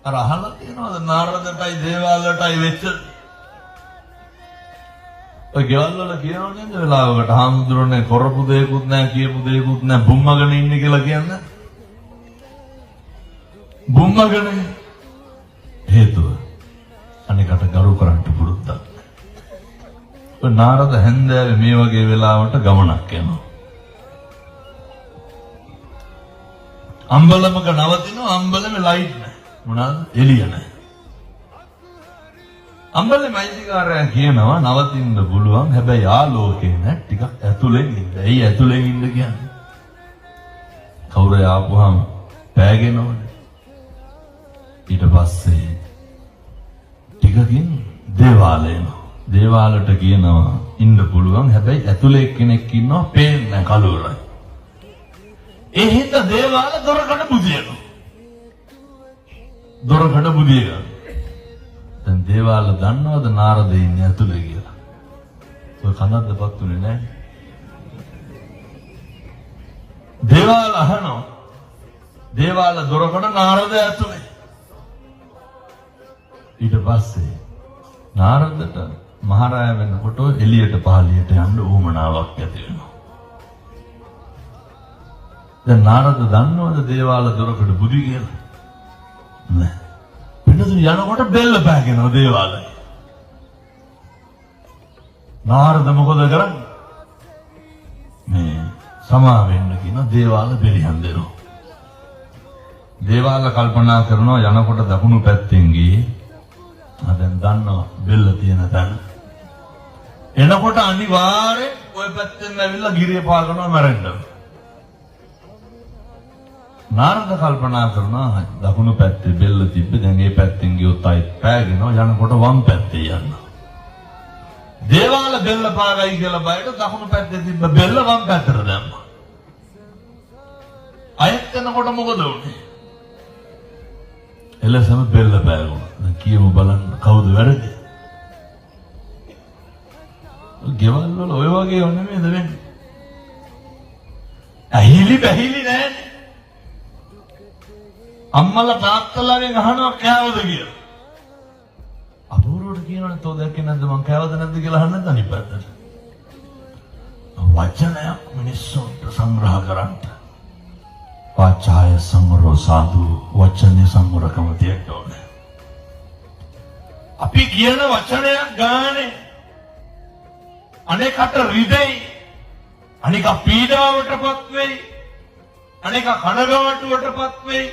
අර අහලා තියෙනවද නාරදටයි දේවාලටයි වෙච්ච ඔය ගෙවල් වල කියනව නේද වෙලාවකට හාමුදුරනේ කරපු දෙයක්වත් නැහැ කියපු දෙයක්වත් නැහැ බුම්මගෙන ඉන්නේ කියලා කියන්නේ බුම්මගෙන හේතුව අනිකට ගරු කරන්න පුරුද්දක් ඔය නාරද හැන්දෑවේ මේ වගේ වෙලාවට ගමනක් යනවා අම්බලමක නවතිනවා අම්බලමේ ලයිට් නැහැ මොනවාද එළිය නැහැ අම්බලේ මයිතිකාරයා කියනවා නවතින්න පුළුවන් හැබැයි ආලෝකේ නැහැ ටිකක් ඇතුලෙන් ඉන්න. ඇයි ඇතුලෙන් ඉන්න කියන්නේ? කවුරු ආපුවාම පෑගෙනවනේ. ඊට පස්සේ ටිකකින් දේවාලයන. දේවාලට කියනවා ඉන්න පුළුවන් හැබැයි ඇතුලේ කෙනෙක් ඉන්නවා පේන්නේ නැහැ කලුරයි. ඒ හින්දා දේවාල දොරකඩ බුදියනවා. දොරකඩ බුදියනවා. දැන් දේවාල දන්නවද නාරද ඉන්නේ ඇතුලේ කියලා? ඔය කනද්දපත් උනේ නැහැ. දේවාල අහනවා. දේවාල දොරකඩ නාරද ඇතුලේ. ඊට පස්සේ නාරදට මහරාය වෙනකොට එළියට පහළියට යන්න උවමනාවක් ඇති වෙනවා. දැන් නාරද දන්නවද දේවාල දොරකඩ බුදි කියලා? නෑ. යනකොට බෙල්ල පෑගෙනවා දේවාලය. නාරද මොකද කරන්නේ? මේ සමා වෙන්න කියන දේවාල බෙලිහන් දෙනවා. දේවාල කල්පනා කරනවා යනකොට දකුණු පැත්තෙන් ගියේ. දැන් දන්නවා බෙල්ල තියෙන තැන. එනකොට අනිවාර්යෙන් ওই පැත්තෙන් ඇවිල්ලා ගිරිය පාගනවා මැරෙන්න. නාරද කල්පනා කරනවා දකුණු පැත්තේ බෙල්ල තිබ්බ දැන් මේ පැත්තෙන් ගියොත් අයිත් පෑගෙනවා යනකොට වම් පැත්තේ යනවා. දේවාල බෙල්ල පාගයි කියලා බයට දකුණු පැත්තේ තිබ්බ බෙල්ල වම් පැත්තට දැම්මා. අයිත් යනකොට මොකද වුනේ? එලෙසම බෙල්ල පෑගුණා. දැන් කියමු බලන්න කවුද වැරදි? ගෙවල් වල ඔය වගේ නෙමෙයිද වෙන්නේ? ඇහිලි බැහිලි නෑනේ. අම්මලා තාත්තලාගෙන් අහනවා කෑවද කියලා. අපූර්වට කියනවනේ තෝ දැක්කේ නැද්ද මං කෑවද නැද්ද කියලා අහන්න නැද්ද අනිත් පැත්තට. වචනයක් මිනිස්සුන්ට සංග්‍රහ කරන්න. වාචාය සංවරෝ සාදු වචනේ සංවරකම තියෙන්න ඕනේ. අපි කියන වචනයක් ගානේ අනේකට රිදෙයි. අනික පීඩාවටපත් වෙයි. අනික කනගාටුවටපත් වෙයි.